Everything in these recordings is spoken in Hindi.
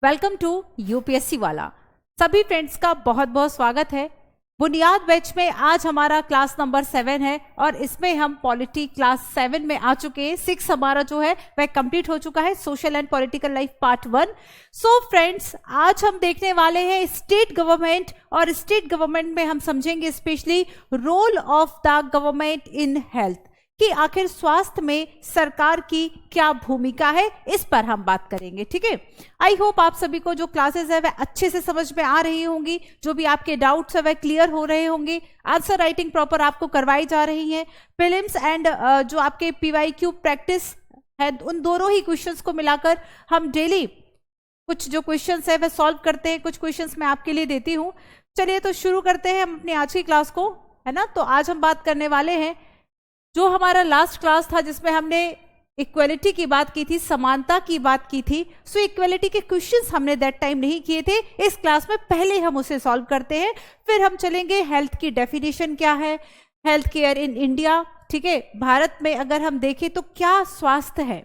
वेलकम टू यूपीएससी वाला। सभी फ्रेंड्स का बहुत बहुत स्वागत है। बुनियाद बैच में आज हमारा क्लास नंबर 7 है और इसमें हम पॉलिटी क्लास 7 में आ चुके हैं। 6 हमारा जो है वह कंप्लीट हो चुका है, social and political life part 1। So friends, आज हम देखने वाले हैं स्टेट गवर्नमेंट, और स्टेट गवर्नमेंट में हम समझेंगे specially role of the government in health, कि आखिर स्वास्थ्य में सरकार की क्या भूमिका है, इस पर हम बात करेंगे। ठीक है, आई होप आप सभी को जो क्लासेस है वह अच्छे से समझ में आ रही होंगी, जो भी आपके डाउट्स है वह क्लियर हो रहे होंगे, आंसर राइटिंग प्रॉपर आपको करवाई जा रही है। प्रीलिम्स एंड जो आपके पीवाईक्यू प्रैक्टिस है, उन दोनों ही क्वेश्चंस को मिलाकर हम डेली कुछ जो क्वेश्चंस है वह सॉल्व करते हैं। कुछ क्वेश्चंस मैं आपके लिए देती हूँ। चलिए तो शुरू करते हैं हम अपनी आज की क्लास को, है ना। तो आज हम बात करने वाले हैं, जो हमारा लास्ट क्लास था जिसमें हमने इक्वलिटी की बात की थी, समानता की बात की थी। सो इक्वलिटी के क्वेश्चंस हमने दैट टाइम नहीं किए थे। इस क्लास में पहले हम उसे सॉल्व करते हैं, फिर हम चलेंगे हेल्थ की डेफिनेशन क्या है, हेल्थ केयर इन इंडिया। ठीक है, भारत में अगर हम देखें तो क्या स्वास्थ्य है,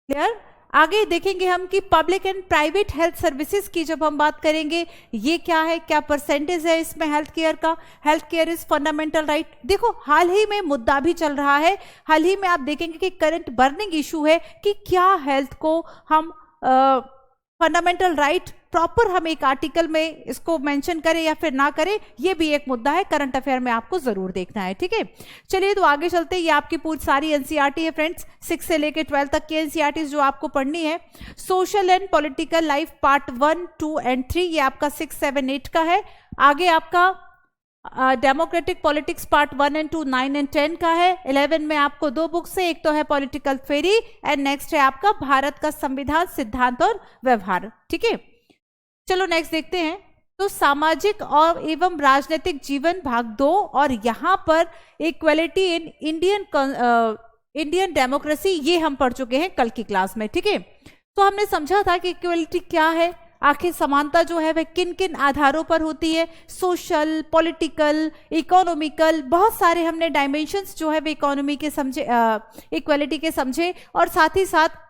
क्लियर। आगे देखेंगे हम कि public and private health services की जब हम बात करेंगे, ये क्या है, क्या परसेंटेज है इसमें हेल्थ केयर का। Health care is fundamental right. देखो, हाल ही में मुद्दा भी चल रहा है, हाल ही में आप देखेंगे कि करंट बर्निंग इशू है कि क्या हेल्थ को हम फंडामेंटल राइट प्रॉपर हम एक आर्टिकल में इसको मेंशन करें या फिर ना करें, ये भी एक मुद्दा है, करंट अफेयर में आपको जरूर देखना है। ठीक है, चलिए तो आगे चलते हैं। ये आपकी पूरी सारी एनसीईआरटी है फ्रेंड्स, 6 से लेकर 12 तक की एनसीईआरटी जो आपको पढ़नी है। Social and political life part 1, 2 and 3, ये आपका 6, 7, 8 का है। आगे आपका democratic politics part 1 and 2, 9 and 10 का है। 11 में आपको 2 बुक्स है, एक तो है पॉलिटिकल थ्योरी एंड नेक्स्ट है आपका भारत का संविधान, सिद्धांत और व्यवहार। ठीक है, चलो नेक्स्ट देखते हैं। तो सामाजिक और एवं राजनीतिक जीवन भाग 2, और यहाँ पर इक्वलिटी इन इंडियन डेमोक्रेसी, ये हम पढ़ चुके हैं कल की क्लास में। ठीक है, तो हमने समझा था कि इक्वलिटी क्या है, आखिर समानता जो है वह किन किन आधारों पर होती है, सोशल, पॉलिटिकल, इकोनॉमिकल, बहुत सारे हमने डायमेंशंस जो है वो इकोनॉमी के समझे, इक्वलिटी के समझे। और साथ ही साथ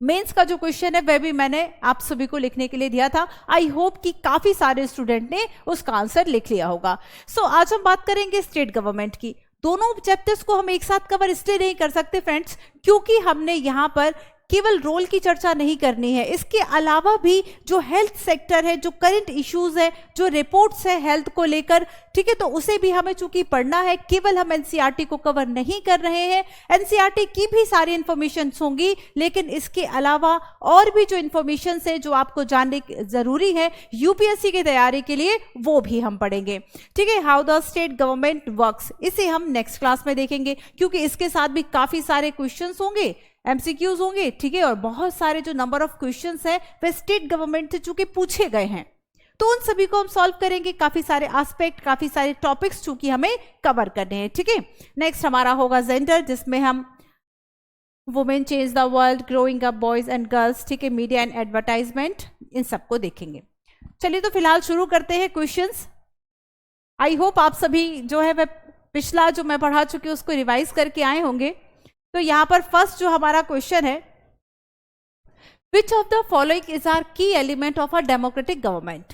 मेंस का जो क्वेश्चन है वह भी मैंने आप सभी को लिखने के लिए दिया था। आई होप कि काफी सारे स्टूडेंट ने उसका आंसर लिख लिया होगा। सो आज हम बात करेंगे स्टेट गवर्नमेंट की। दोनों चैप्टर्स को हम एक साथ कवर इसलिए नहीं कर सकते फ्रेंड्स, क्योंकि हमने यहाँ पर केवल रोल की चर्चा नहीं करनी है, इसके अलावा भी जो हेल्थ सेक्टर है, जो करंट इश्यूज है, जो रिपोर्ट्स है हेल्थ को लेकर, ठीक है, तो उसे भी हमें चूंकि पढ़ना है। केवल हम एनसीईआरटी को कवर नहीं कर रहे हैं, एनसीईआरटी की भी सारी इंफॉर्मेशन होंगी, लेकिन इसके अलावा और भी जो इंफॉर्मेशन है जो आपको जानने जरूरी है यूपीएससी की तैयारी के लिए, वो भी हम पढ़ेंगे। ठीक है, how the state government works, इसे हम नेक्स्ट क्लास में देखेंगे, क्योंकि इसके साथ भी काफी सारे क्वेश्चन होंगे, एमसीक्यूज होंगे। ठीक है, और बहुत सारे जो नंबर ऑफ क्वेश्चंस हैं वे स्टेट गवर्नमेंट से चूंकि पूछे गए हैं, तो उन सभी को हम सॉल्व करेंगे। काफी सारे एस्पेक्ट, काफी सारे टॉपिक्स चूंकि हमें कवर करने हैं। ठीक है, नेक्स्ट हमारा होगा जेंडर, जिसमें हम women change the world, growing up boys and girls, ठीक है, मीडिया एंड एडवर्टाइजमेंट, इन सबको देखेंगे। चलिए तो फिलहाल शुरू करते हैं क्वेश्चंस। आई होप आप सभी जो है वह पिछला जो मैं पढ़ा चुकी हूँ उसको रिवाइज करके आए होंगे। तो यहां पर फर्स्ट जो हमारा क्वेश्चन है, which of the following is are key element of a democratic government.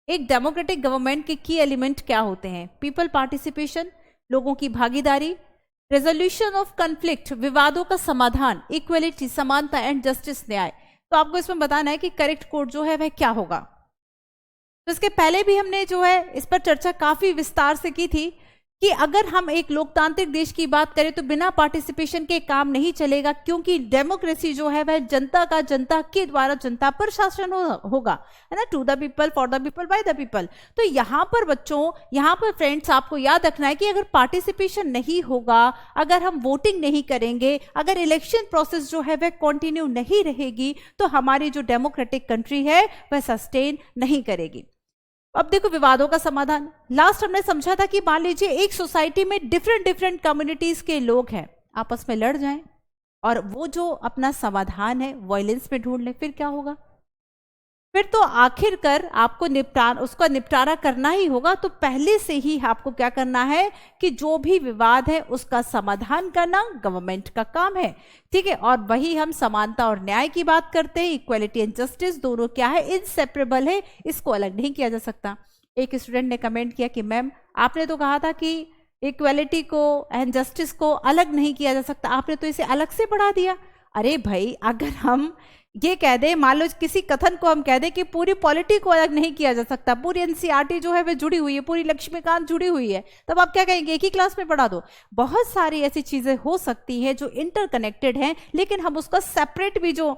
एक डेमोक्रेटिक गवर्नमेंट के की एलिमेंट क्या होते हैं? पीपल पार्टिसिपेशन, लोगों की भागीदारी, रेजोल्यूशन ऑफ कन्फ्लिक्ट, विवादों का समाधान, इक्वलिटी, समानता एंड जस्टिस, न्याय। तो आपको इसमें बताना है कि करेक्ट कोड जो है वह क्या होगा। तो इसके पहले भी हमने जो है इस पर चर्चा काफी विस्तार से की थी कि अगर हम एक लोकतांत्रिक देश की बात करें तो बिना पार्टिसिपेशन के काम नहीं चलेगा, क्योंकि डेमोक्रेसी जो है वह जनता का, जनता के द्वारा जनता पर शासन होगा, है ना, to the people, for the people, by the people. तो यहाँ पर बच्चों, यहाँ पर फ्रेंड्स आपको याद रखना है कि अगर पार्टिसिपेशन नहीं होगा, अगर हम वोटिंग नहीं करेंगे, अगर इलेक्शन प्रोसेस जो है वह कंटिन्यू नहीं रहेगी, तो हमारी जो डेमोक्रेटिक कंट्री है वह सस्टेन नहीं करेगी। अब देखो, विवादों का समाधान, लास्ट हमने समझा था कि मान लीजिए एक सोसाइटी में डिफरेंट कम्युनिटीज के लोग हैं, आपस में लड़ जाएं और वो जो अपना समाधान है वायलेंस में ढूंढ लें, फिर क्या होगा? फिर तो आखिरकार आपको उसका निपटारा करना ही होगा। तो पहले से ही आपको क्या करना है कि जो भी विवाद है उसका समाधान करना गवर्नमेंट का काम है, ठीक है। और वही हम समानता और न्याय की बात करते हैं। इक्वलिटी एंड जस्टिस दोनों क्या है, इनसेपरेबल है, इसको अलग नहीं किया जा सकता। एक स्टूडेंट ने कमेंट किया कि मैम आपने तो कहा था कि इक्वलिटी को एंड जस्टिस को अलग नहीं किया जा सकता, आपने तो इसे अलग से बढ़ा दिया। अरे भाई, अगर हम ये कह दें, मान लो किसी कथन को हम कह दें कि पूरी पॉलिटी को अलग नहीं किया जा सकता, पूरी एनसीईआरटी जो है वह जुड़ी हुई है, पूरी लक्ष्मीकांत जुड़ी हुई है, तब आप क्या कहेंगे, एक ही क्लास में पढ़ा दो। बहुत सारी ऐसी चीजें हो सकती हैं जो इंटरकनेक्टेड हैं, लेकिन हम उसका सेपरेट भी जो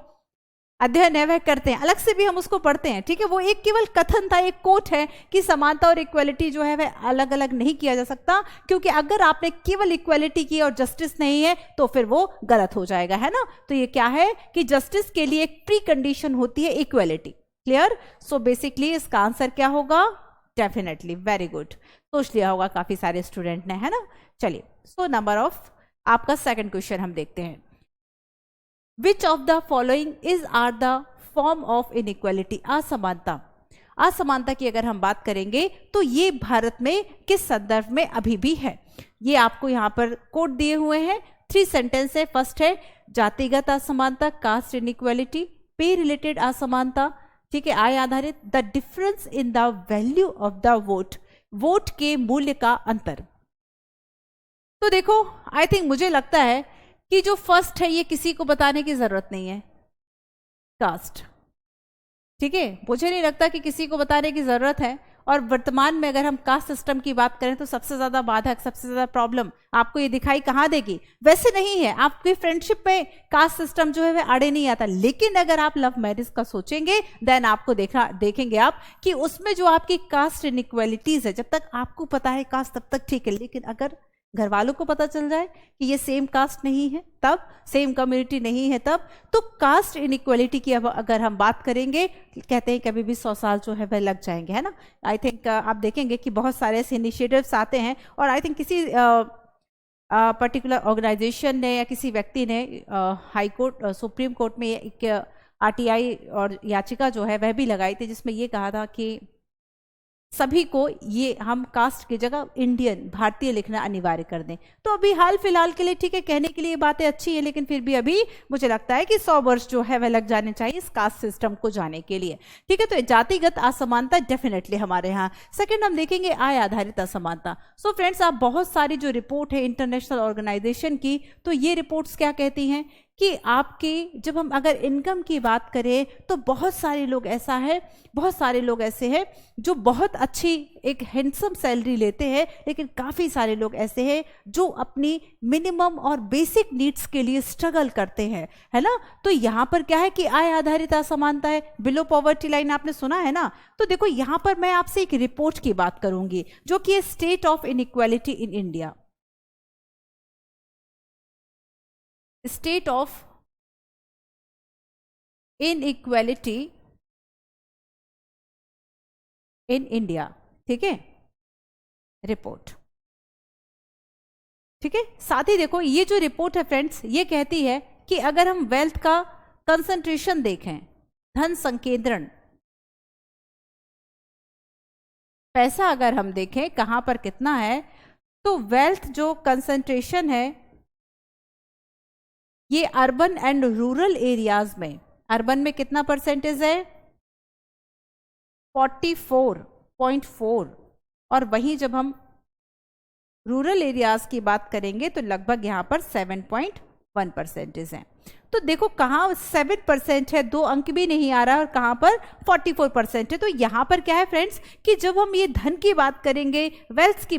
अध्ययन है वह करते हैं, अलग से भी हम उसको पढ़ते हैं, ठीक है। वो एक केवल कथन था, एक कोट है कि समानता और इक्वलिटी जो है वह अलग अलग नहीं किया जा सकता, क्योंकि अगर आपने केवल इक्वलिटी की और जस्टिस नहीं है तो फिर वो गलत हो जाएगा, है ना। तो ये क्या है कि जस्टिस के लिए एक प्री कंडीशन होती है इक्वलिटी। क्लियर? सो बेसिकली इसका आंसर क्या होगा, डेफिनेटली, वेरी गुड, सोच लिया होगा काफी सारे स्टूडेंट ने, है ना। चलिए, सो नंबर ऑफ आपका सेकंड क्वेश्चन हम देखते हैं। Which of the following is are the form of inequality? असमानता। असमानता की अगर हम बात करेंगे तो ये भारत में किस संदर्भ में अभी भी है, ये आपको यहाँ पर कोट दिए हुए हैं, 3 सेंटेंस है। फर्स्ट है जातिगत असमानता, कास्ट इनइक्वालिटी, पे रिलेटेड असमानता, ठीक है, आय आधारित, the difference in the value of the vote, vote के मूल्य का अंतर। तो देखो, आई थिंक मुझे लगता है कि जो फर्स्ट है ये किसी को बताने की जरूरत नहीं है, कास्ट, ठीक है, मुझे नहीं लगता कि किसी को बताने की जरूरत है। और वर्तमान में अगर हम कास्ट सिस्टम की बात करें तो सबसे ज्यादा बाधक, सबसे ज्यादा प्रॉब्लम आपको ये दिखाई कहाँ देगी, वैसे नहीं है, आपकी फ्रेंडशिप में कास्ट सिस्टम जो है वह आड़े नहीं आता। लेकिन अगर आप लव मैरिज का सोचेंगे देन आपको देखेंगे आप कि उसमें जो आपकी कास्ट इनइक्वालिटीज है, जब तक आपको पता है कास्ट तब तक ठीक है, लेकिन अगर घर वालों को पता चल जाए कि ये सेम कास्ट नहीं है, तब सेम कम्युनिटी नहीं है, तब तो कास्ट इनइक्वालिटी की अब अगर हम बात करेंगे, कहते हैं कभी भी 100 साल जो है वह लग जाएंगे, है ना। आई थिंक आप देखेंगे कि बहुत सारे ऐसे इनिशिएटिव्स आते हैं, और आई थिंक किसी पर्टिकुलर ऑर्गेनाइजेशन ने या किसी व्यक्ति ने हाई कोर्ट, सुप्रीम कोर्ट में एक आरटीआई और याचिका जो है वह भी लगाई थी, जिसमें ये कहा था कि सभी को ये हम कास्ट की जगह इंडियन, भारतीय लिखना अनिवार्य कर दें। तो अभी हाल फिलहाल के लिए ठीक है, कहने के लिए बातें अच्छी हैं, लेकिन फिर भी अभी मुझे लगता है कि 100 वर्ष जो है वह लग जाने चाहिए इस कास्ट सिस्टम को जाने के लिए, ठीक है। तो जातिगत असमानता डेफिनेटली हमारे यहाँ। सेकंड हम देखेंगे आय आधारित असमानता। सो फ्रेंड्स, आप बहुत सारी जो रिपोर्ट है इंटरनेशनल ऑर्गेनाइजेशन की, तो ये रिपोर्ट्स क्या कहती हैं कि आपकी, जब हम अगर इनकम की बात करें तो बहुत सारे लोग ऐसे हैं जो बहुत अच्छी एक हैंडसम सैलरी लेते हैं, लेकिन काफ़ी सारे लोग ऐसे हैं जो अपनी मिनिमम और बेसिक नीड्स के लिए स्ट्रगल करते हैं, है ना। तो यहाँ पर क्या है कि आय आधारित असमानता है, बिलो पॉवर्टी लाइन आपने सुना है ना। तो देखो, यहाँ पर मैं आपसे एक रिपोर्ट की बात करूंगी जो कि state of inequality in India, state of inequality in India, ठीक है, रिपोर्ट, ठीक है। साथ ही देखो, ये जो रिपोर्ट है फ्रेंड्स, ये कहती है कि अगर हम वेल्थ का कंसंट्रेशन देखें, धन संकेंद्रण, पैसा अगर हम देखें कहां पर कितना है, तो वेल्थ जो कंसंट्रेशन है ये अर्बन एंड रूरल एरियाज में, अर्बन में कितना परसेंटेज है, 44.4, और वहीं जब हम रूरल एरियाज की बात करेंगे तो लगभग यहाँ पर 7.1% है। तो देखो कहाँ 7% है, 2 अंक भी नहीं आ रहा है, और कहाँ पर 44% है। तो यहाँ पर क्या है फ्रेंड्स कि जब हम ये धन की बात करेंगे, वेल्थ की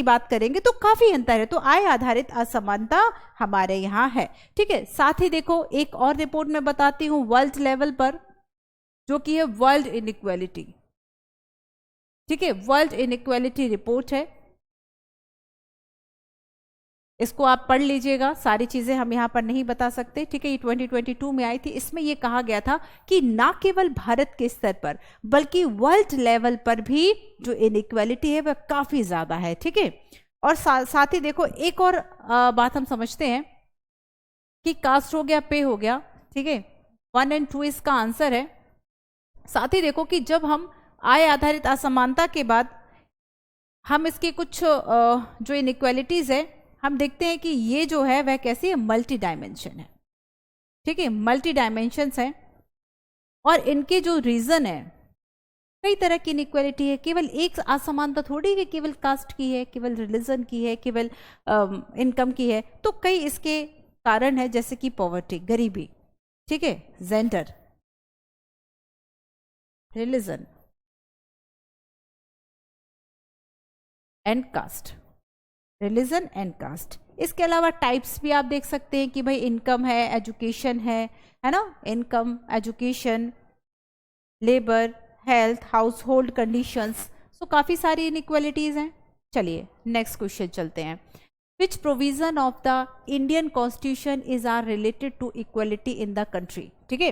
बात करेंगे तो काफी अंतर है। तो आय आधारित असमानता हमारे यहाँ है, ठीक है। साथ ही देखो, एक और रिपोर्ट मैं बताती हूँ वर्ल्ड लेवल पर, जो कि है वर्ल्ड इनइक्वालिटी, ठीक है, वर्ल्ड इनइक्वालिटी रिपोर्ट है, इसको आप पढ़ लीजिएगा, सारी चीजें हम यहाँ पर नहीं बता सकते, ठीक है। ये 2022 में आई थी। इसमें ये कहा गया था कि ना केवल भारत के स्तर पर बल्कि वर्ल्ड लेवल पर भी जो इनइक्वालिटी है वह काफी ज्यादा है, ठीक है। और साथ ही देखो, एक और बात हम समझते हैं कि कास्ट हो गया, पे हो गया, ठीक है, 1 और 2 इसका आंसर है। साथ ही देखो कि जब हम आय आधारित असमानता के बाद हम इसकी कुछ जो इनइक्वालिटीज है हम देखते हैं कि ये जो है वह कैसी है, मल्टी डायमेंशन है। ठीक है, मल्टी डायमेंशंस है और इनके जो रीजन है, कई तरह की इनइक्वालिटी है। केवल एक असमानता थोड़ी है, केवल कास्ट की है, केवल रिलीजन की है, केवल इनकम की है। तो कई इसके कारण है, जैसे कि पॉवर्टी, गरीबी, ठीक है, gender, religion and caste, religion and caste. इसके अलावा टाइप्स भी आप देख सकते हैं कि भाई इनकम है, एजुकेशन है ना, income, education, labour, health, household conditions. So काफी सारी इनइक्वालिटीज हैं। चलिए नेक्स्ट क्वेश्चन चलते हैं। Which provision of the Indian constitution is are related to equality in the country. ठीक है,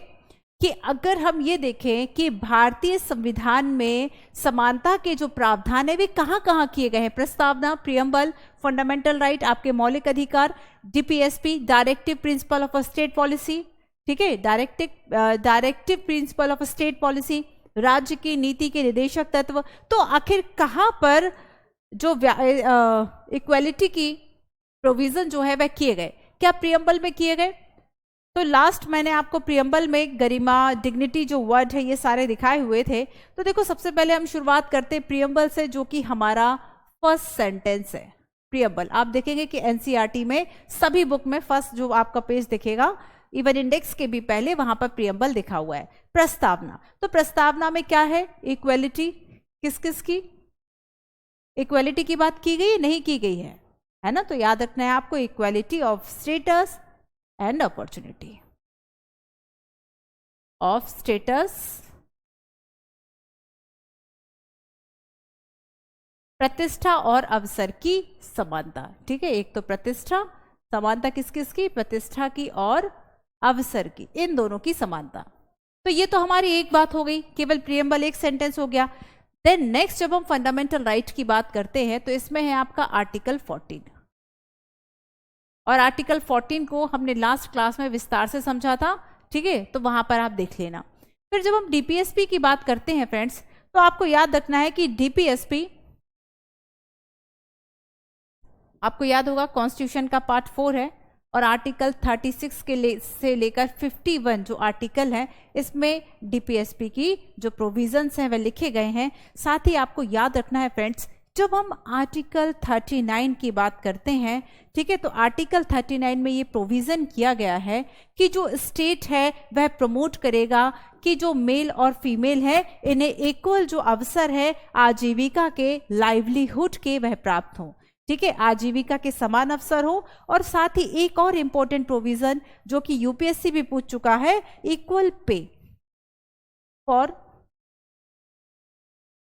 कि अगर हम ये देखें कि भारतीय संविधान में समानता के जो प्रावधान है वे कहाँ कहाँ किए गए हैं। प्रस्तावना, प्रियम्बल, फंडामेंटल राइट, आपके मौलिक अधिकार, DPSP, directive principle of a state policy, ठीक है, directive principle of a state policy, राज्य की नीति के निदेशक तत्व। तो आखिर कहाँ पर जो इक्वालिटी की प्रोविजन जो है वह किए गए? क्या प्रियम्बल में किए गए? तो लास्ट मैंने आपको प्रियम्बल में गरिमा, डिग्निटी जो वर्ड है ये सारे दिखाए हुए थे। तो देखो सबसे पहले हम शुरुआत करते हैं प्रियम्बल से, जो कि हमारा फर्स्ट सेंटेंस है। प्रियम्बल आप देखेंगे कि एनसीईआरटी में सभी बुक में फर्स्ट जो आपका पेज दिखेगा, इवन इंडेक्स के भी पहले वहां पर प्रियम्बल लिखा हुआ है। प्रस्तावना, तो प्रस्तावना में क्या है? इक्वेलिटी, किस किस की? इक्वेलिटी की बात की गई, नहीं की गई है ना? तो याद रखना है आपको, equality of status and opportunity, of status, प्रतिष्ठा और अवसर की समानता। ठीक है, एक तो प्रतिष्ठा, समानता किस किस की? प्रतिष्ठा की और अवसर की, इन दोनों की समानता। तो ये तो हमारी एक बात हो गई, केवल प्रियम्बल एक सेंटेंस हो गया। देन नेक्स्ट जब हम फंडामेंटल राइट की बात करते हैं तो इसमें है आपका आर्टिकल 14, और आर्टिकल 14 को हमने लास्ट क्लास में विस्तार से समझा था। ठीक है, तो वहां पर आप देख लेना। फिर जब हम डीपीएसपी की बात करते हैं फ्रेंड्स, तो आपको याद रखना है कि डीपीएसपी, आपको याद होगा कॉन्स्टिट्यूशन का पार्ट 4 है, और आर्टिकल 36 से लेकर 51 जो आर्टिकल है, इसमें डीपीएसपी की जो प्रोविजंस हैं वह लिखे गए हैं। साथ ही आपको याद रखना है फ्रेंड्स, जब हम आर्टिकल 39 की बात करते हैं, ठीक है, तो आर्टिकल 39 में ये प्रोविजन किया गया है कि जो स्टेट है वह प्रमोट करेगा कि जो मेल और फीमेल है इन्हें इक्वल जो अवसर है आजीविका के, लाइवलीहुड के, वह प्राप्त हो। ठीक है, आजीविका के समान अवसर हो। और साथ ही एक और इंपॉर्टेंट प्रोविजन जो कि यूपीएससी भी पूछ चुका है, equal pay for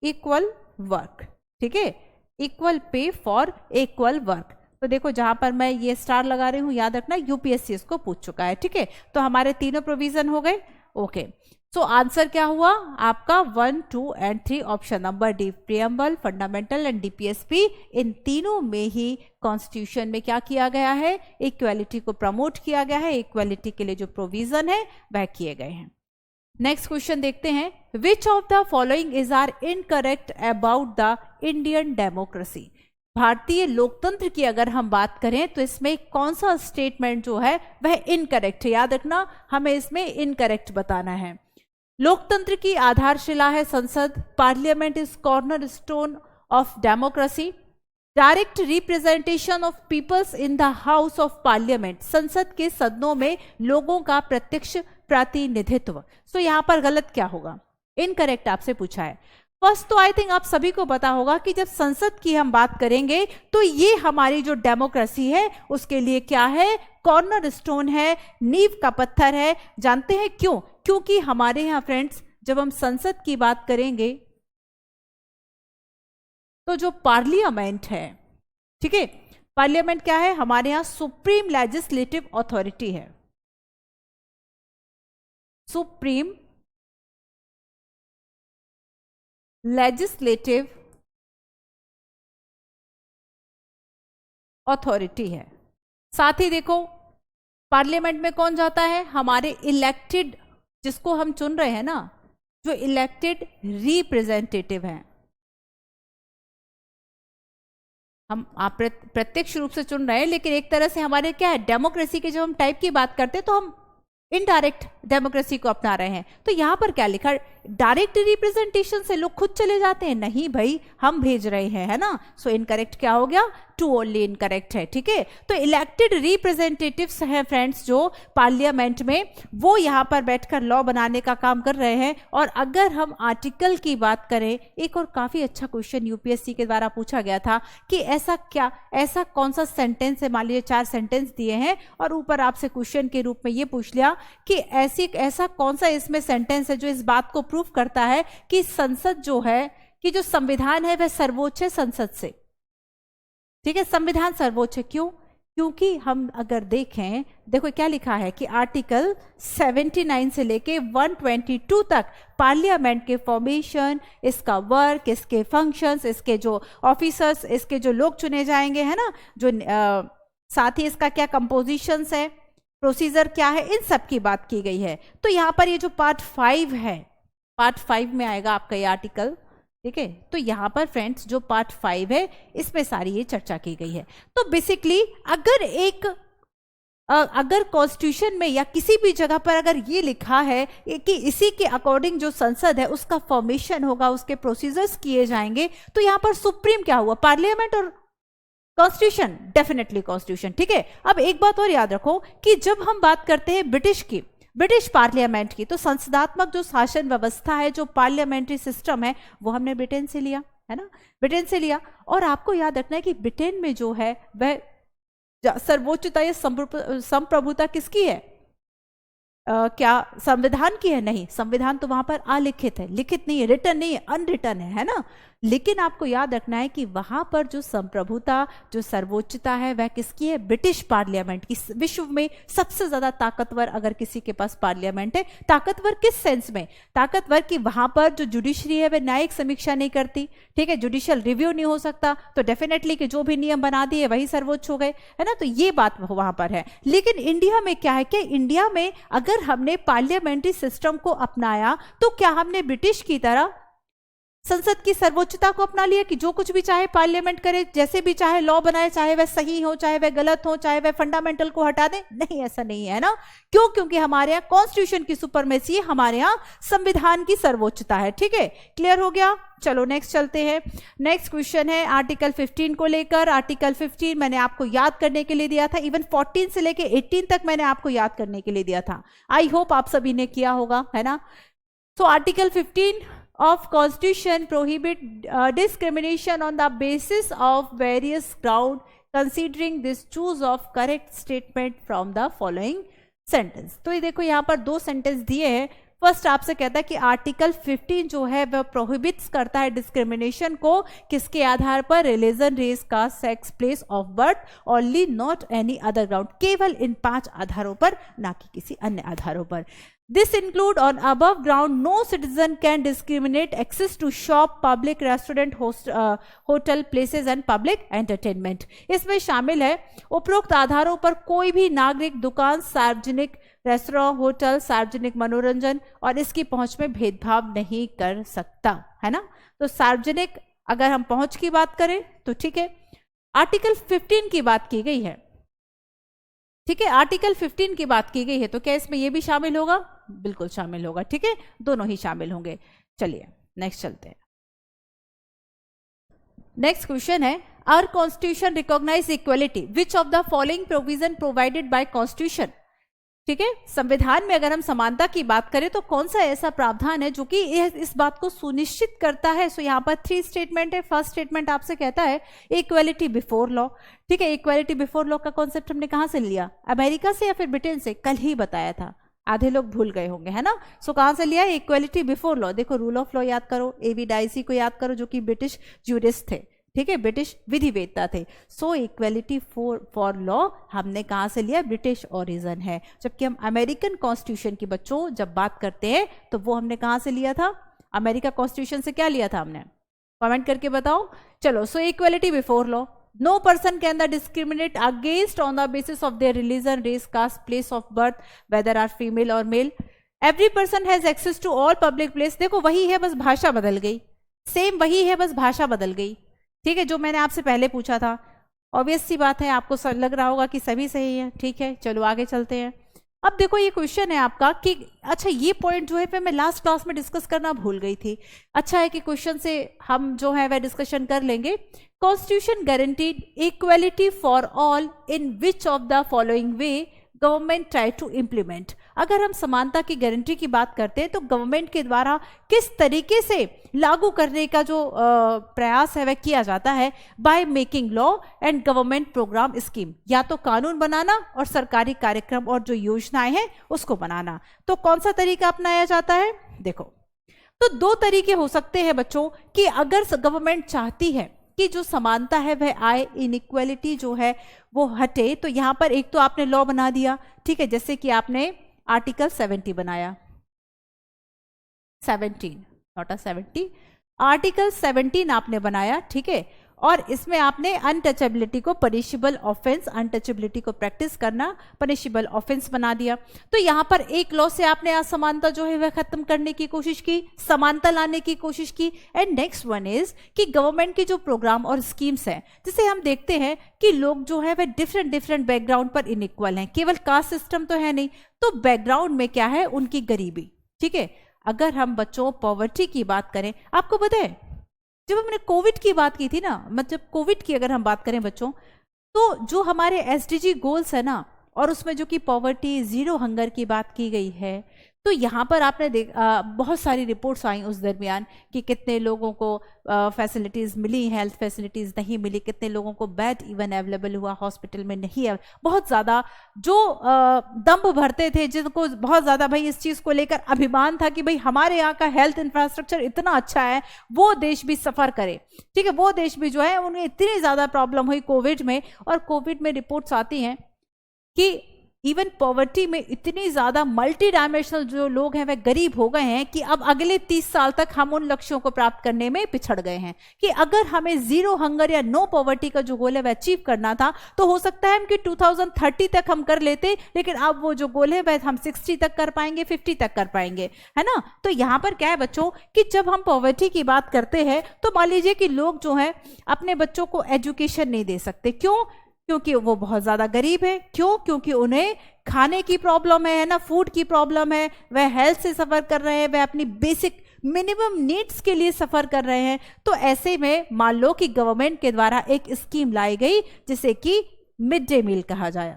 equal work. ठीक है, equal pay for equal work. तो देखो जहां पर मैं ये स्टार लगा रही हूं, याद रखना यूपीएससी इसको पूछ चुका है। ठीक है, तो हमारे तीनों प्रोविजन हो गए। ओके, सो आंसर क्या हुआ आपका? 1, 2 and 3, option number D, preamble, fundamental and DPSP, इन तीनों में ही कॉन्स्टिट्यूशन में क्या किया गया है? इक्वालिटी को प्रमोट किया गया है। इक्वालिटी के लिए जो प्रोविजन है वह किए गए हैं। नेक्स्ट क्वेश्चन देखते हैं, which of the following is are incorrect about the Indian democracy. भारतीय लोकतंत्र की अगर हम बात करें तो इसमें कौन सा स्टेटमेंट जो है वह इनकरेक्ट है? याद रखना, हमें इसमें इनकरेक्ट बताना है। लोकतंत्र की आधारशिला है संसद, parliament is cornerstone of democracy, direct representation of peoples in the house of parliament, संसद के सदनों में लोगों का प्रत्यक्ष प्रतिनिधित्व। सो यहां पर गलत क्या होगा? इनकरेक्ट आपसे पूछा है। फर्स्ट तो आई थिंक आप सभी को पता होगा कि जब संसद की हम बात करेंगे तो ये हमारी जो डेमोक्रेसी है उसके लिए क्या है? कॉर्नर स्टोन है, नींव का पत्थर है। जानते हैं क्यों? क्योंकि हमारे यहाँ फ्रेंड्स जब हम संसद की बात करेंगे तो जो पार्लियामेंट है, ठीक है, पार्लियामेंट क्या है? हमारे यहाँ सुप्रीम लेजिस्लेटिव अथॉरिटी है, सुप्रीम लेजिस्लेटिव अथॉरिटी है। साथ ही देखो पार्लियामेंट में कौन जाता है? हमारे इलेक्टेड, जिसको हम चुन रहे हैं ना, जो इलेक्टेड रिप्रेजेंटेटिव हैं, हम आप प्रत्यक्ष रूप से चुन रहे हैं, लेकिन एक तरह से हमारे क्या है, डेमोक्रेसी के जब हम टाइप की बात करते हैं तो हम इनडायरेक्ट डेमोक्रेसी को अपना रहे हैं। तो यहां पर क्या लिखा, डायरेक्ट रिप्रेजेंटेशन से लोग खुद चले जाते हैं, नहीं भाई हम भेज रहे हैं, है ना। सो इनकरेक्ट क्या हो गया, टू ओनली इनकरेक्ट है, ठीक है। तो इलेक्टेड रिप्रेजेंटेटिव्स हैं फ्रेंड्स जो पार्लियामेंट में, वो यहां पर बैठकर लॉ बनाने का काम कर रहे हैं। और अगर हम आर्टिकल की बात करें, एक और काफी अच्छा क्वेश्चन यूपीएससी के द्वारा पूछा गया था कि ऐसा कौन सा सेंटेंस है, मान लीजिए 4 सेंटेंस दिए हैं और ऊपर आपसे क्वेश्चन के रूप में ये पूछ लिया कि ऐसा कौन सा इसमें सेंटेंस है जो इस बात को प्रूव करता है कि संसद जो है, कि जो संविधान है वह सर्वोच्च है संसद से, ठीक है। संविधान सर्वोच्च है, क्यों? क्योंकि हम अगर देखें, देखो क्या लिखा है कि आर्टिकल 79 से लेके 122 तक पार्लियामेंट के फॉर्मेशन, इसका वर्क, इसके फंक्शंस, इसके जो ऑफिसर्स, इसके जो लोग चुने जाएंगे, है ना, जो साथ ही इसका क्या कंपोजिशंस है, प्रोसीजर क्या है, इन सब की बात की गई है। तो यहां पर ये जो पार्ट 5 है, पार्ट 5 में आएगा आपका ये आर्टिकल, ठीक है। तो यहां पर फ्रेंड्स जो पार्ट 5 है इसमें सारी ये चर्चा की गई है। तो बेसिकली अगर कॉन्स्टिट्यूशन में या किसी भी जगह पर अगर ये लिखा है कि इसी के अकॉर्डिंग जो संसद है उसका फॉर्मेशन होगा, उसके प्रोसीजर्स किए जाएंगे, तो यहां पर सुप्रीम क्या हुआ, पार्लियामेंट और कॉन्स्टिट्यूशन, डेफिनेटली कॉन्स्टिट्यूशन, ठीक है। अब एक बात और याद रखो कि जब हम बात करते हैं ब्रिटिश पार्लियामेंट की, तो संसदात्मक जो शासन व्यवस्था है, जो पार्लियामेंट्री सिस्टम है, वो हमने ब्रिटेन से लिया, है ना, ब्रिटेन से लिया। और आपको याद रखना है कि ब्रिटेन में जो है वह सर्वोच्चता या संप्रभुता किसकी है, क्या संविधान की है? नहीं, संविधान तो वहां पर अलिखित है, लिखित नहीं है, रिटन नहीं है, अनरिटन है ना। लेकिन आपको याद रखना है कि वहां पर जो संप्रभुता, जो सर्वोच्चता है, वह किसकी है, ब्रिटिश पार्लियामेंट की। विश्व में सबसे ज्यादा ताकतवर अगर किसी के पास पार्लियामेंट है, ताकतवर किस सेंस में, ताकतवर कि वहां पर जो जुडिशरी है वह न्यायिक समीक्षा नहीं करती, ठीक है, जुडिशियल रिव्यू नहीं हो सकता, तो डेफिनेटली कि जो भी नियम बना दिए वही सर्वोच्च हो गए, है ना। तो ये बात वहां पर है। लेकिन इंडिया में क्या है कि इंडिया में अगर हमने पार्लियामेंट्री सिस्टम को अपनाया, तो क्या हमने ब्रिटिश की तरह संसद की सर्वोच्चता को अपना लिया कि जो कुछ भी चाहे पार्लियामेंट करे, जैसे भी चाहे लॉ बनाए, चाहे वह सही हो, चाहे वह गलत हो, चाहे वह फंडामेंटल को हटा दे? नहीं, ऐसा नहीं है ना। क्यों? क्योंकि हमारे यहाँ कॉन्स्टिट्यूशन की सुपरमेसी, हमारे यहाँ संविधान की सर्वोच्चता है, ठीक है। क्लियर हो गया? चलो नेक्स्ट चलते हैं। नेक्स्ट क्वेश्चन है आर्टिकल 15 को लेकर। आर्टिकल 15 मैंने आपको याद करने के लिए दिया था, इवन 14 से लेकर 18 तक मैंने आपको याद करने के लिए दिया था। आई होप आप सभी ने किया होगा, है ना। तो article 15 of Constitution prohibit discrimination on the basis of various ground, considering this choose of correct statement from the following sentence। तो ये देखो यहाँ पर 2 सेंटेंस दिए हैं। फर्स्ट आपसे कहता है कि आर्टिकल 15 जो है वह प्रोहिबिट्स करता है डिस्क्रिमिनेशन को, किसके आधार पर, religion, race, caste, sex, place of birth, only, not any other ground, केवल इन 5 आधारों पर, ना कि किसी अन्य आधारों पर। This include on above ground no citizen can discriminate access to shop, public restaurant, hotel, places and public entertainment। इसमें शामिल है उपरोक्त आधारों पर कोई भी नागरिक दुकान, सार्वजनिक रेस्टोरेंट, होटल, सार्वजनिक मनोरंजन और इसकी पहुंच में भेदभाव नहीं कर सकता, है ना। तो सार्वजनिक अगर हम पहुंच की बात करें तो ठीक है, आर्टिकल 15 की बात की गई है, ठीक है, आर्टिकल 15 की बात की गई है, तो क्या इसमें ये भी शामिल होगा? बिल्कुल शामिल होगा, ठीक है, दोनों ही शामिल होंगे। चलिए नेक्स्ट चलते हैं। नेक्स्ट क्वेश्चन है, our constitution recognise equality, which of the following provision provided by constitution. ठीक है, संविधान में अगर हम समानता की बात करें तो कौन सा ऐसा प्रावधान है जो कि इस बात को सुनिश्चित करता है। सो यहाँ पर 3 स्टेटमेंट है। फर्स्ट स्टेटमेंट आपसे कहता है इक्वालिटी बिफोर लॉ। ठीक है, इक्वालिटी बिफोर लॉ का कॉन्सेप्ट हमने कहाँ से लिया, अमेरिका से या फिर ब्रिटेन से? कल ही बताया था, आधे लोग भूल गए होंगे, है ना। सो कहाँ से लिया? Equality before law. देखो रूल ऑफ लॉ याद करो, एवी डाइसी को याद करो जो कि ब्रिटिश ज्यूरिस्ट थे, ठीक है, ब्रिटिश विधिवेत्ता थे। सो इक्वालिटी फॉर लॉ हमने कहाँ से लिया? ब्रिटिश ओरिजिन है। जबकि हम अमेरिकन कॉन्स्टिट्यूशन की बच्चों जब बात करते हैं तो वो हमने कहाँ से लिया था? अमेरिका कॉन्स्टिट्यूशन से क्या लिया था हमने? कमेंट करके बताओ। चलो, so equality before law, no person can the discriminate against on the basis of their religion, race, caste, place of birth, whether are female और male. Every person has access to all public place, देखो वही है बस भाषा बदल गई, सेम वही है बस भाषा बदल गई, ठीक है, जो मैंने आपसे पहले पूछा था। ऑब्वियस सी बात है, आपको लग रहा होगा कि सभी सही है, ठीक है, चलो आगे चलते हैं। अब देखो ये क्वेश्चन है आपका कि अच्छा ये पॉइंट जो है फिर मैं लास्ट क्लास में डिस्कस करना भूल गई थी, अच्छा है कि क्वेश्चन से हम जो है वह डिस्कशन कर लेंगे। Constitution guaranteed equality for all in which of the following way government try to implement. अगर हम समानता की गारंटी की बात करते हैं तो गवर्नमेंट के द्वारा किस तरीके से लागू करने का जो प्रयास है वह किया जाता है, by making law and government programme scheme, या तो कानून बनाना और सरकारी कार्यक्रम और जो योजनाएं हैं उसको बनाना। तो कौन सा तरीका अपनाया जाता है, देखो तो दो तरीके हो सकते हैं बच्चों कि अगर गवर्नमेंट चाहती है कि जो समानता है वह आए, इनइक्वालिटी जो है वो हटे, तो यहां पर एक तो आपने लॉ बना दिया, ठीक है, जैसे कि आपने आर्टिकल 70 बनाया, 17 नॉट 70, आर्टिकल 17 आपने बनाया, ठीक है, और इसमें आपने अनटचेबिलिटी को पनिशेबल ऑफेंस, अनटचेबिलिटी को प्रैक्टिस करना पनिशेबल ऑफेंस बना दिया। तो यहां पर एक लॉ से आपने असमानता जो है वह खत्म करने की कोशिश की, समानता लाने की कोशिश की। एंड नेक्स्ट वन इज कि गवर्नमेंट की जो प्रोग्राम और स्कीम्स हैं, जिसे हम देखते हैं कि लोग जो है वह डिफरेंट डिफरेंट बैकग्राउंड पर इनइक्वल हैं, केवल कास्ट सिस्टम तो है नहीं, तो बैकग्राउंड में क्या है, उनकी गरीबी, ठीक है। अगर हम बच्चों पॉवर्टी की बात करें, आपको पता है जब हमने कोविड की बात की थी ना, मतलब कोविड की अगर हम बात करें बच्चों, तो जो हमारे एसडीजी गोल्स है ना, और उसमें जो कि पॉवर्टी जीरो हंगर की बात की गई है, तो यहाँ पर आपने बहुत सारी रिपोर्ट्स आई उस दरमियान कि कितने लोगों को फैसिलिटीज़ मिली, हेल्थ फैसिलिटीज़ नहीं मिली, कितने लोगों को बेड इवन अवेलेबल हुआ हॉस्पिटल में नहीं है, बहुत ज़्यादा जो दम भरते थे, जिनको बहुत ज़्यादा भाई इस चीज़ को लेकर अभिमान था कि भाई हमारे यहाँ का हेल्थ इंफ्रास्ट्रक्चर इतना अच्छा है, वो देश भी सफ़र करे, ठीक है, वो देश भी जो है उन्हें इतनी ज़्यादा प्रॉब्लम हुई कोविड में, और कोविड में रिपोर्ट्स आती हैं कि इवन पॉवर्टी में इतनी ज्यादा मल्टी डायमेंशनल जो लोग हैं वह गरीब हो गए हैं कि अब अगले 30 साल तक हम उन लक्ष्यों को प्राप्त करने में पिछड़ गए हैं कि अगर हमें जीरो हंगर या नो पॉवर्टी का जो गोल है वह अचीव करना था, तो हो सकता है हम कि 2030 तक हम कर लेते, लेकिन अब वो जो गोल है वह हम 60 तक कर पाएंगे, 50 तक कर पाएंगे, है ना। तो यहाँ पर क्या है बच्चों कि जब हम पॉवर्टी की बात करते हैं तो मान लीजिए कि लोग जो है अपने बच्चों को एजुकेशन नहीं दे सकते, क्यों, क्योंकि वो बहुत ज्यादा गरीब है, क्यों, क्योंकि उन्हें खाने की प्रॉब्लम है ना, फूड की प्रॉब्लम है, वह हेल्थ से सफर कर रहे हैं, वह अपनी बेसिक मिनिमम नीड्स के लिए सफर कर रहे हैं। तो ऐसे में मान लो कि गवर्नमेंट के द्वारा एक स्कीम लाई गई जिसे कि मिड डे मील कहा जाए,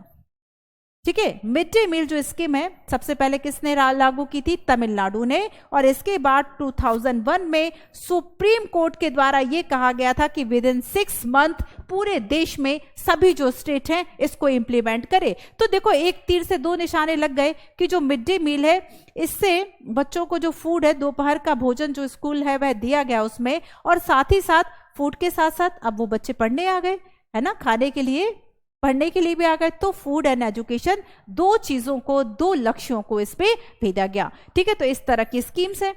ठीक है। मिड डे मील जो स्कीम है सबसे पहले किसने लागू की थी, तमिलनाडु ने, और इसके बाद 2001 में सुप्रीम कोर्ट के द्वारा यह कहा गया था कि विद इन 6 मंथ पूरे देश में सभी जो स्टेट हैं इसको इंप्लीमेंट करे। तो देखो एक तीर से दो निशाने लग गए कि जो मिड डे मील है इससे बच्चों को जो फूड है, दोपहर का भोजन जो स्कूल है वह दिया गया उसमें, और साथ ही साथ फूड के साथ साथ अब वो बच्चे पढ़ने आ गए, है ना, खाने के लिए पढ़ने के लिए भी आ गए। तो फूड एंड एजुकेशन दो चीजों को, दो लक्ष्यों को इस पे भेजा गया, ठीक है। तो इस तरह की स्कीम्स है,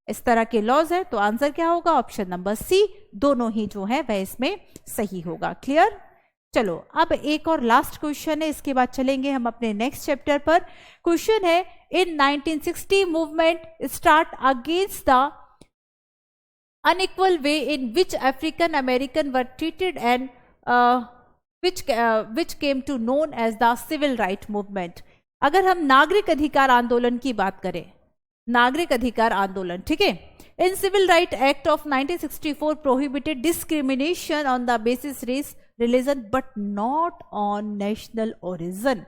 इस तरह के लॉज है, तो आंसर क्या होगा, ऑप्शन नंबर सी, दोनों ही जो है वह इसमें सही होगा। क्लियर। चलो अब एक और लास्ट क्वेश्चन है, इसके बाद चलेंगे हम अपने नेक्स्ट चैप्टर पर। क्वेश्चन है, इन 1960 movement start against the unequal way in which African American were treated and which came to known as the civil right movement। अगर हम नागरिक अधिकार आंदोलन की बात करें, नागरिक अधिकार आंदोलन, ठीक है, in civil right act of 1964 prohibited discrimination on the basis race religion but not on national origin.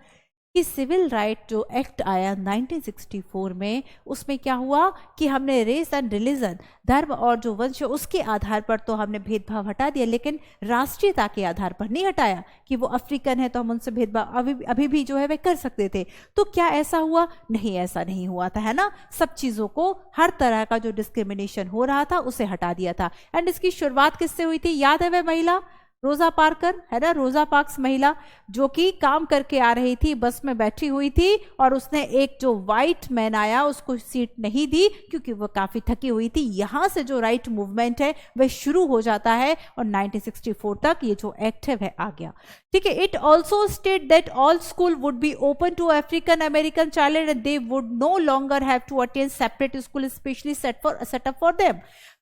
कि सिविल राइट जो एक्ट आया 1964 में, उसमें क्या हुआ कि हमने रेस एंड रिलीजन, धर्म और जो वंश उसके आधार पर तो हमने भेदभाव हटा दिया, लेकिन राष्ट्रीयता के आधार पर नहीं हटाया कि वो अफ्रीकन है तो हम उनसे भेदभाव अभी भी जो है वे कर सकते थे। तो क्या ऐसा हुआ? नहीं, ऐसा नहीं हुआ था, है ना। सब चीजों को, हर तरह का जो डिस्क्रिमिनेशन हो रहा था उसे हटा दिया था। एंड इसकी शुरुआत किससे हुई थी? याद है वह महिला रोजा पार्कर है ना, रोजा पार्क्स महिला जो कि काम करके आ रही थी, बस में बैठी हुई थी और उसने एक जो व्हाइट मैन आया उसको सीट नहीं दी क्योंकि वो काफी थकी हुई थी। यहां से जो राइट मूवमेंट है वह शुरू हो जाता है और 1964 तक ये जो एक्ट है वह आ गया। ठीक है। It also state that all school would be open to African American child and they would no longer have to attend separate school specially set up for them.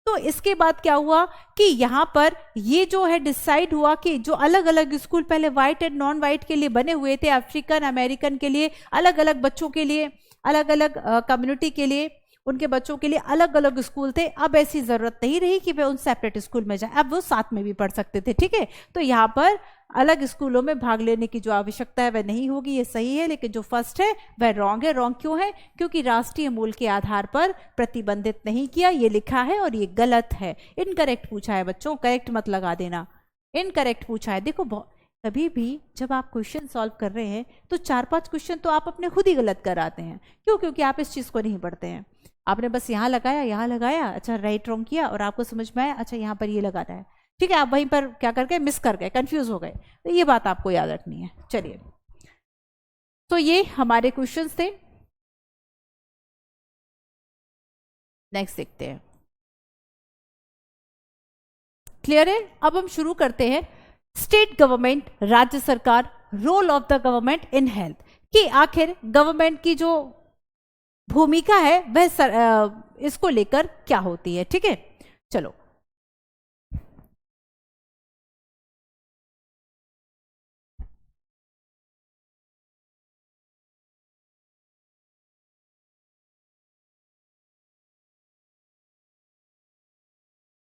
तो इसके बाद क्या हुआ कि यहां पर ये जो है डिसाइड हुआ कि जो अलग अलग स्कूल पहले व्हाइट एंड नॉन व्हाइट के लिए बने हुए थे, अफ्रीकन अमेरिकन के लिए अलग अलग बच्चों के लिए, अलग अलग कम्युनिटी के लिए, उनके बच्चों के लिए अलग अलग स्कूल थे। अब ऐसी जरूरत नहीं रही कि वे उन सेपरेट स्कूल में जाए, अब वो साथ में भी पढ़ सकते थे। ठीक है। तो यहाँ पर अलग स्कूलों में भाग लेने की जो आवश्यकता है वह नहीं होगी, ये सही है। लेकिन जो फर्स्ट है वह रॉन्ग है। रॉन्ग क्यों है? क्योंकि राष्ट्रीय मूल के आधार पर प्रतिबंधित नहीं किया, ये लिखा है और ये गलत है। इनकरेक्ट पूछा है बच्चों, करेक्ट मत लगा देना, इनकरेक्ट पूछा है। देखो कभी भी जब आप क्वेश्चन सॉल्व कर रहे हैं तो 4-5 क्वेश्चन तो आप अपने खुद ही गलत कराते हैं। क्यों? क्योंकि आप इस चीज को नहीं पढ़ते हैं। आपने बस यहाँ लगाया, अच्छा राइट रॉन्ग किया और आपको समझ में आया अच्छा यहाँ पर ये लगाना है। ठीक है। आप वहीं पर क्या कर गए, मिस कर गए, कंफ्यूज हो गए। तो ये बात आपको याद रखनी है। चलिए, तो ये हमारे क्वेश्चंस थे। नेक्स्ट देखते हैं। क्लियर है? अब हम शुरू करते हैं। स्टेट गवर्नमेंट, राज्य सरकार, role of the government in health, कि आखिर गवर्नमेंट की जो भूमिका है वह इसको लेकर क्या होती है। ठीक है। चलो